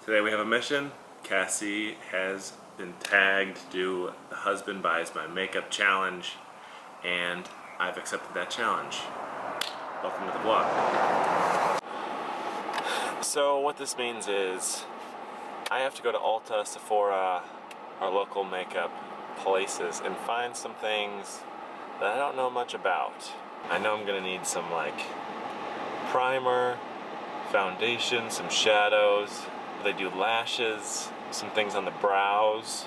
Today we have a mission. Cassie has been tagged to do the husband buys my makeup challenge, and I've accepted that challenge. Welcome to the vlog. So what this means is I have to go to Ulta, Sephora, our local makeup places, and find some things that I don't know much about. I know I'm gonna need some like primer, foundation, some shadows. They do lashes, some things on the brows.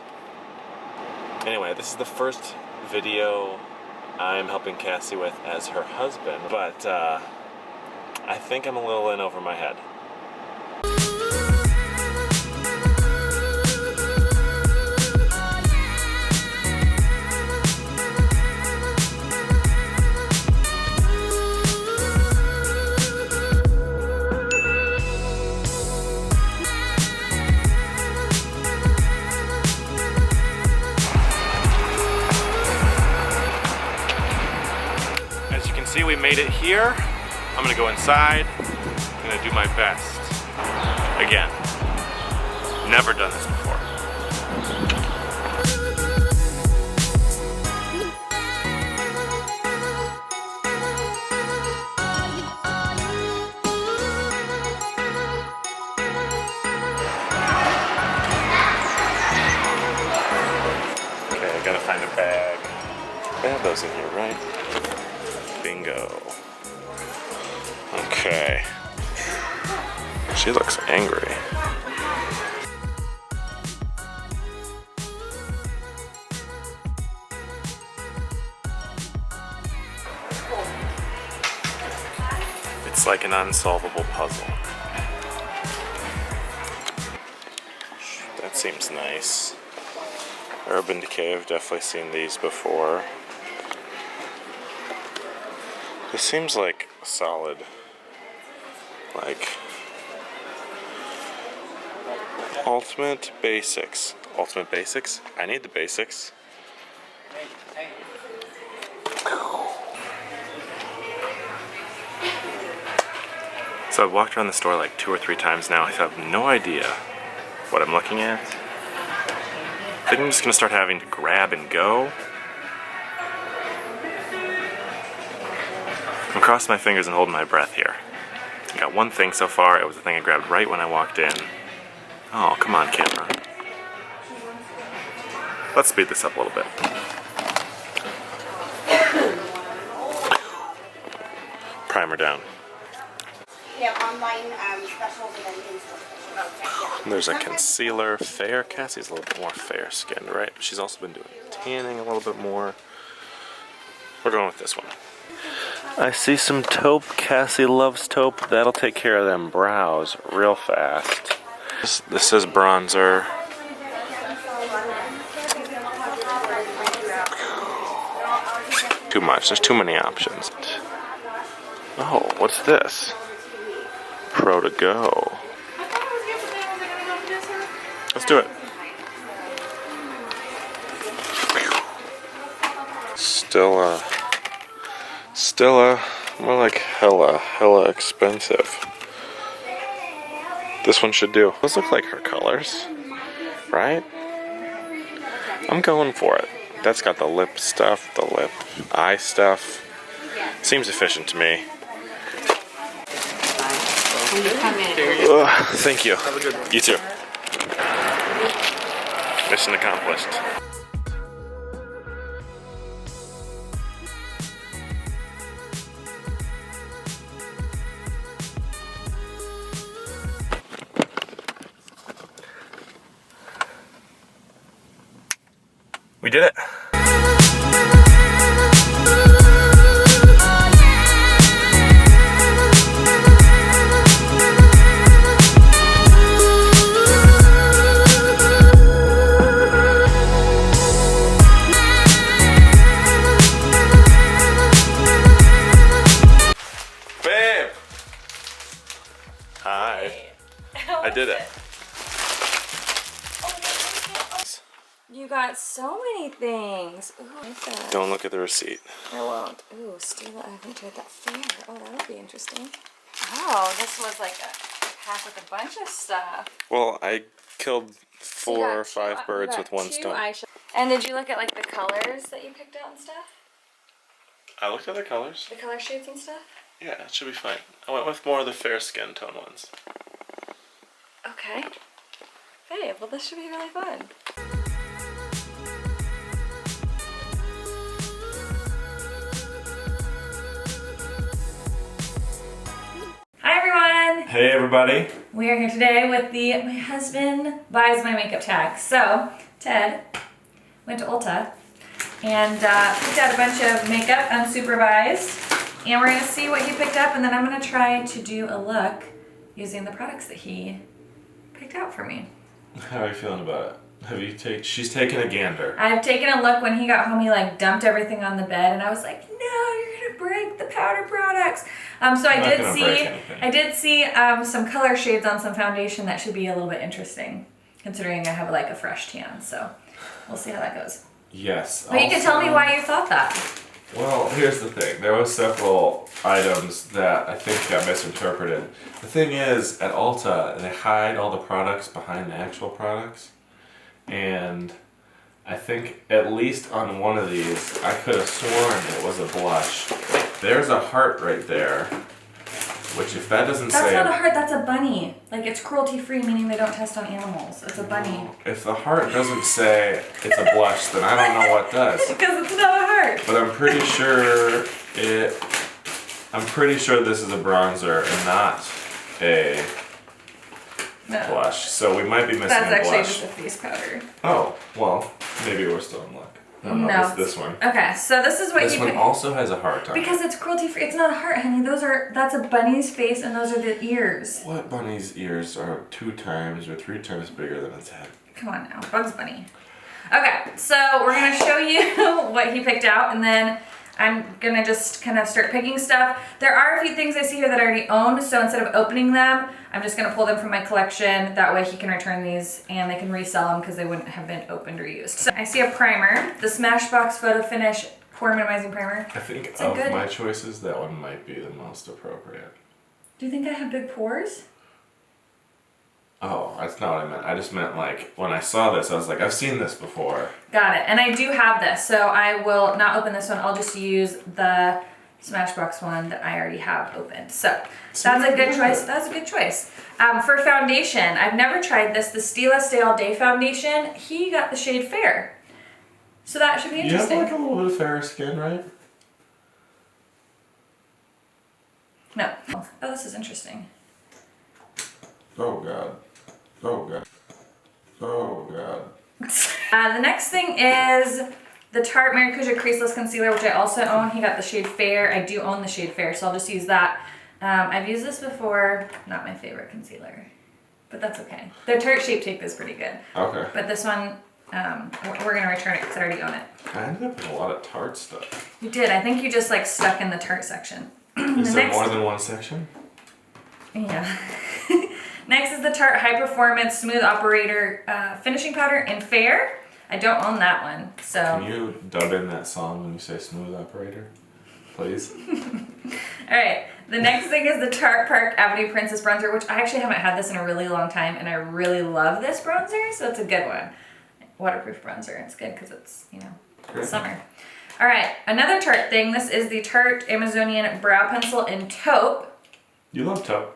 Anyway, this is the first video I'm helping Cassie with as her husband, but I think I'm a little in over my head. See, we made it here. I'm gonna go inside. I'm gonna do my best. Again, never done this before. Okay, I gotta find a bag. I have those in here, right? Bingo. Okay. She looks angry. It's like an unsolvable puzzle. That seems nice. Urban Decay, I've definitely seen these before. This seems like solid, like Ultimate Basics. Ultimate Basics? I need the basics. So I've walked around the store like 2 or 3 times now. I have no idea what I'm looking at. I think I'm just gonna start having to grab and go. I'm crossing my fingers and holding my breath here. I got one thing so far. It was the thing I grabbed right when I walked in. Oh, come on, camera. Let's speed this up a little bit. Primer down. Yeah, online specials and then in-store specials. Okay. There's a concealer, fair. Cassie's a little bit more fair skinned, right? She's also been doing tanning a little bit more. We're going with this one. I see some taupe. Cassie loves taupe. That'll take care of them brows real fast. This is bronzer. Too much. There's too many options. Oh, what's this? Pro to go. Let's do it. Still more like hella expensive. This one should do. Those look like her colors, right? I'm going for it. That's got the lip stuff, the lip eye stuff. Seems efficient to me. Thank you. Have a good one. You too. Mission accomplished. We did it. Babe. Hi. I did it. You got so many things. Ooh, I like that. Don't look at the receipt. I won't. Ooh, still I haven't tried that fair. Oh, that would be interesting. Oh, this was like a pack with a bunch of stuff. Well, I killed So you 4 got or 5 you birds got with one 2 stone. eyeshadow. And did you look at like the colors that you picked out and stuff? I looked at the colors. The color shades and stuff? Yeah, it should be fine. I went with more of the fair skin tone ones. Okay. Hey, well this should be really fun. Hi everyone! Hey everybody! We are here today with the My Husband Buys My Makeup tag. So, Ted went to Ulta and picked out a bunch of makeup unsupervised. And we're going to see what he picked up, and then I'm going to try to do a look using the products that he picked out for me. How are you feeling about it? She's taken a gander. I've taken a look. When he got home, he like dumped everything on the bed, and I was like, no, you're gonna break the powder products. So I did see some color shades on some foundation that should be a little bit interesting, considering I have like a fresh tan. So we'll see how that goes. Yes. But you can tell me why you thought that. Well, here's the thing. There was several items that I think got misinterpreted. The thing is, at Ulta, they hide all the products behind the actual products. And I think at least on one of these, I could have sworn it was a blush. There's a heart right there, which if that doesn't say... That's not a heart, that's a bunny. Like, it's cruelty-free, meaning they don't test on animals. It's a bunny. If the heart doesn't say it's a blush, then I don't know what does. Because it's not a heart. But I'm pretty sure this is a bronzer and not a blush. So we might be missing a blush. That's actually just a face powder. Oh, well, maybe we're still in luck. No, it's this one. Okay, so this is what This one also has a heart on it. Because it's cruelty-free. It's not a heart, honey. That's a bunny's face, and those are the ears. What bunny's ears are 2 times or 3 times bigger than its head? Come on now, Bugs Bunny. Okay, so we're gonna show you what he picked out, and then I'm gonna just kind of start picking stuff. There are a few things I see here that I already own, so instead of opening them, I'm just gonna pull them from my collection. That way he can return these and they can resell them because they wouldn't have been opened or used. So I see a primer, the Smashbox Photo Finish Pore Minimizing Primer. I think of my choices, that one might be the most appropriate. Do you think I have big pores? Oh, that's not what I meant. I just meant like, when I saw this, I was like, I've seen this before. Got it. And I do have this, so I will not open this one. I'll just use the Smashbox one that I already have opened. So that's a good choice. That's a good choice. For foundation, I've never tried this. The Stila Stay All Day foundation. He got the shade Fair. So that should be interesting. You have like a little bit of fairer skin, right? No. Oh, this is interesting. Oh God. Oh God. Oh God. The next thing is the Tarte Maracuja Creaseless Concealer, which I also own. He got the shade Fair. I do own the shade Fair, so I'll just use that. I've used this before. Not my favorite concealer, but that's okay. The Tarte Shape Tape is pretty good. Okay. But this one, we're going to return it because I already own it. I ended up with a lot of Tarte stuff. You did. I think you just like stuck in the Tarte section. Is there more than one section? Yeah. Next is the Tarte High Performance Smooth Operator Finishing Powder in Fair. I don't own that one, so... Can you dub in that song when you say Smooth Operator? Please? Alright, the next thing is the Tarte Park Avenue Princess Bronzer, which I actually haven't had this in a really long time, and I really love this bronzer, so it's a good one. Waterproof bronzer. It's good because it's, you know, it's summer. Alright, another Tarte thing. This is the Tarte Amazonian Brow Pencil in Taupe. You love taupe.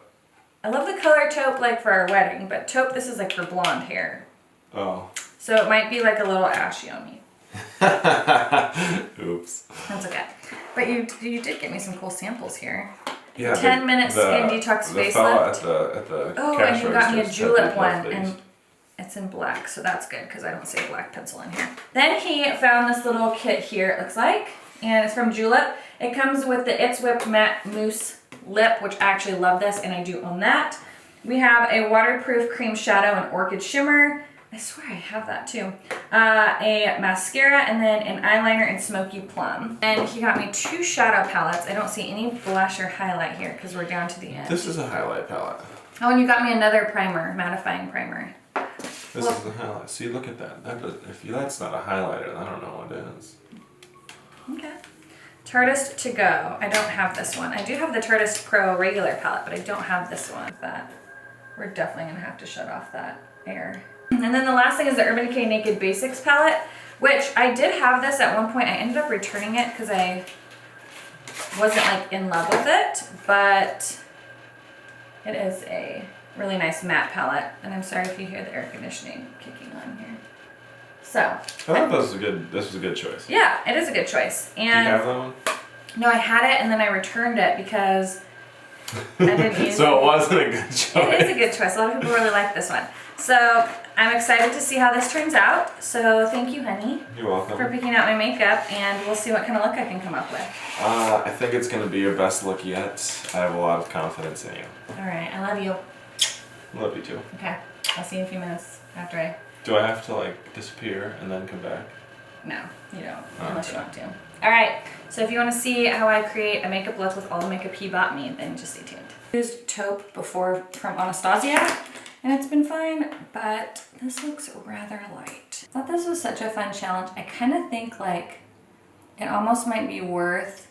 I love the color taupe like for our wedding, but taupe, this is like for blonde hair. Oh. So it might be like a little ashy on me. Oops. That's okay. But you did get me some cool samples here. Yeah. 10-minute skin detox facelift. At the oh, cash and you got me a registers julep one, and it's in black, so that's good because I don't see a black pencil in here. Then he found this little kit here, it looks like, and it's from Julep. It comes with the It's Whipped Matte Mousse Lip, which I actually love this, and I do own that. We have a waterproof cream shadow and orchid shimmer. I swear I have that too. A mascara, and then an eyeliner in Smoky Plum. And he got me 2 shadow palettes. I don't see any blush or highlight here because we're down to the end. This is a highlight palette. Oh, and you got me another primer, mattifying primer. This is the highlight. See, look at that. If that's not a highlighter, I don't know what is. Okay. Tartist To Go. I don't have this one. I do have the Tartist Pro regular palette, but I don't have this one with that we're definitely gonna have to shut off that air. And then the last thing is the Urban Decay Naked Basics palette, which I did have this at one point. I ended up returning it because I wasn't like in love with it, but it is a really nice matte palette. And I'm sorry if you hear the air conditioning kicking on here. So I thought this was a good choice. yeah, it is a good choice. And do you have that one? no, I had it and then I returned it because I didn't use so it wasn't a good choice. It is a good choice. A lot of people really like this one. So I'm excited to see how this turns out. So thank you, honey. You're welcome. For picking out my makeup, and we'll see what kind of look I can come up with. I think it's going to be your best look yet. I have a lot of confidence in you. All right, I love you. Love you too. Okay, I'll see you in a few minutes after I... Do I have to like disappear and then come back? No, you don't, Oh, unless okay. you want to. All right, so if you want to see how I create a makeup look with all the makeup he bought me, then just stay tuned. I used taupe before from Anastasia, and it's been fine, but this looks rather light. I thought this was such a fun challenge. I kind of think like it almost might be worth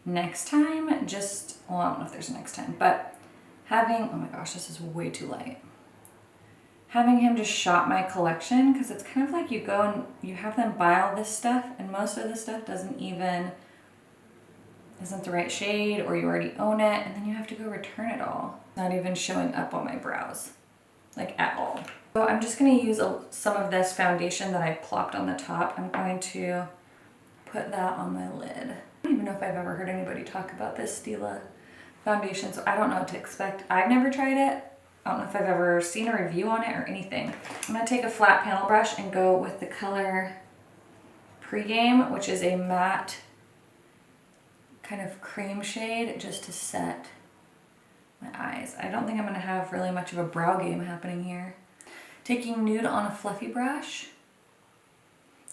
next time, just, well, I don't know if there's a next time, but having, oh my gosh, this is way too light. Having him just shop my collection, because it's kind of like you go and you have them buy all this stuff, and most of the stuff isn't the right shade, or you already own it, and then you have to go return it all. Not even showing up on my brows, like at all. So I'm just gonna use some of this foundation that I plopped on the top. I'm going to put that on my lid. I don't even know if I've ever heard anybody talk about this Stila foundation, so I don't know what to expect. I've never tried it. I don't know if I've ever seen a review on it or anything. I'm gonna take a flat panel brush and go with the color Pregame, which is a matte kind of cream shade, just to set my eyes. I don't think I'm gonna have really much of a brow game happening here. Taking Nude on a fluffy brush.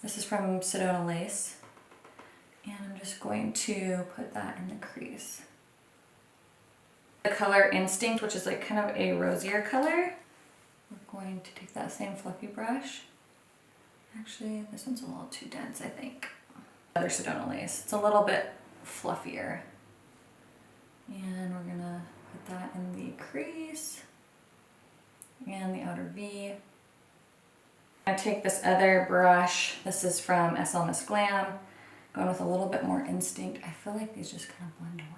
This is from Sedona Lace. And I'm just going to put that in the crease. The color Instinct, which is like kind of a rosier color. We're going to take that same fluffy brush. Actually, this one's a little too dense, I think. Another Sedona Lace. It's a little bit fluffier. And we're gonna put that in the crease and the outer V. I take this other brush. This is from SL Miss Glam. Going with a little bit more Instinct. I feel like these just kind of blend away.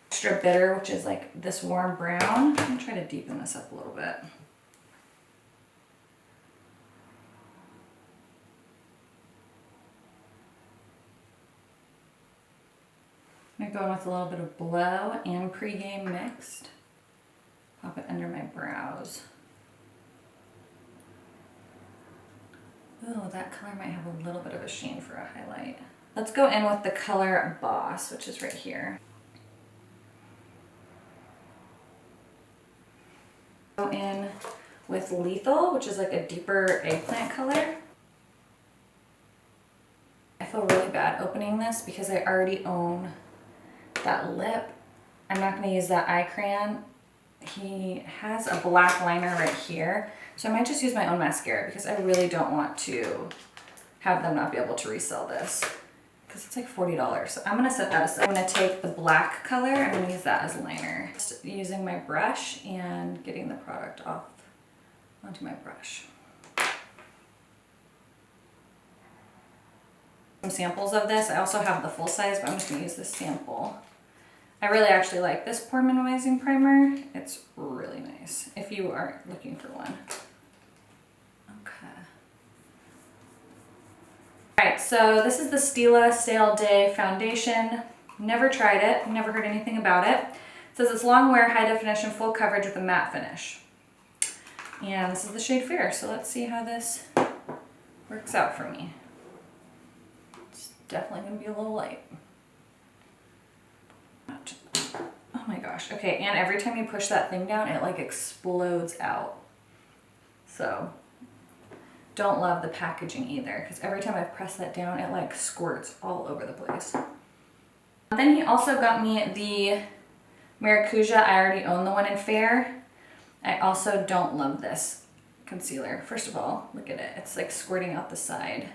Extra Bitter, which is like this warm brown. I'm gonna try to deepen this up a little bit. I'm going with a little bit of Blow and Pregame mixed. Pop it under my brows. Oh, that color might have a little bit of a sheen for a highlight. Let's go in with the color Boss, which is right here. Go in with Lethal, which is like a deeper eggplant color. I feel really bad opening this because I already own that lip. I'm not going to use that eye crayon. He has a black liner right here, so I might just use my own mascara because I really don't want to have them not be able to resell this because it's like $40. So I'm going to set that aside. I'm going to take the black color. I'm going to use that as liner. Just using my brush and getting the product off onto my brush. Some samples of this. I also have the full size, but I'm just going to use this sample. I really actually like this pore minimizing primer. It's really nice if you are looking for one. Okay. Alright, so this is the Stila Stay All Day Foundation. Never tried it, never heard anything about it. It says it's long wear, high definition, full coverage with a matte finish. And this is the shade Fair, so let's see how this works out for me. It's definitely going to be a little light. Oh my gosh. Okay, and every time you push that thing down, it like explodes out. So don't love the packaging either, because every time I press that down, it like squirts all over the place. Then he also got me the Maracuja. I already own the one in Fair. I also don't love this concealer. First of all, look at it. It's like squirting out the side.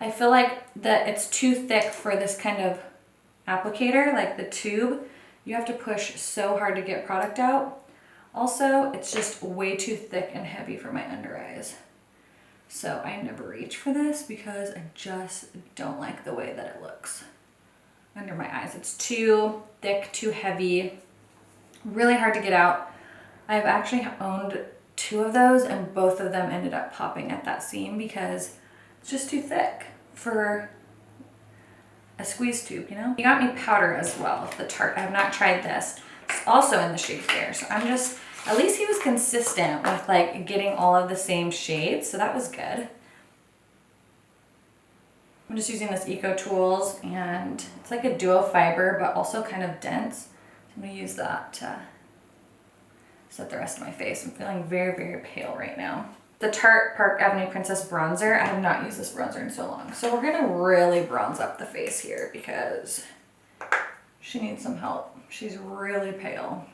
I feel like that it's too thick for this kind of applicator, like the tube. You have to push so hard to get product out. Also, it's just way too thick and heavy for my under eyes. So I never reach for this because I just don't like the way that it looks under my eyes. It's too thick, too heavy, really hard to get out. I've actually owned 2 of those and both of them ended up popping at that seam because it's just too thick for a squeeze tube, you know? He got me powder as well, the Tarte. I have not tried this. It's also in the shade Fair, so I'm just, at least he was consistent with like getting all of the same shades, so that was good. I'm just using this Eco Tools, and it's like a duo fiber, but also kind of dense. I'm gonna use that to set the rest of my face. I'm feeling very, very pale right now. The Tarte Park Avenue Princess Bronzer, I have not used this bronzer in so long. So we're gonna really bronze up the face here because she needs some help. She's really pale.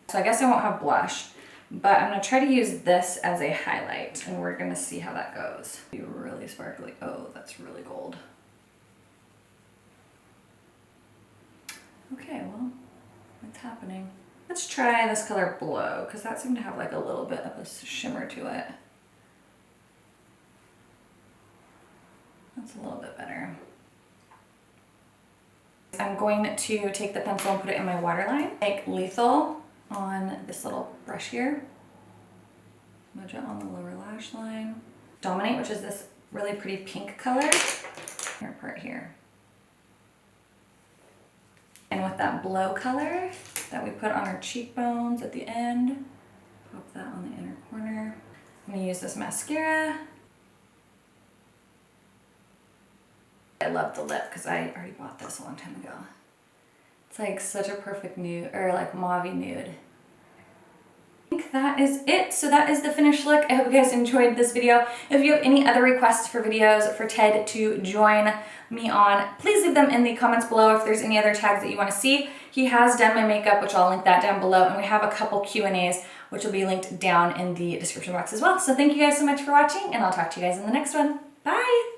So I guess I won't have blush, but I'm gonna try to use this as a highlight and we're gonna see how that goes. Be really sparkly. Oh, that's really gold. Okay, well, it's happening. Let's try this color Blow, because that seemed to have like a little bit of a shimmer to it. That's a little bit better. I'm going to take the pencil and put it in my waterline. Make Lethal on this little brush here. Smudge it on the lower lash line. Dominate, which is this really pretty pink color. Here, part here. And with that Blow color that we put on our cheekbones at the end, pop that on the inner corner. I'm gonna use this mascara. I love the lip because I already bought this a long time ago. It's like such a perfect nude, or like mauve-y nude. I think that is it. So that is the finished look. I hope you guys enjoyed this video. If you have any other requests for videos for Ted to join me on, please leave them in the comments below if there's any other tags that you want to see. He has done my makeup, which I'll link that down below, and we have a couple Q&As, which will be linked down in the description box as well. So thank you guys so much for watching, and I'll talk to you guys in the next one. Bye!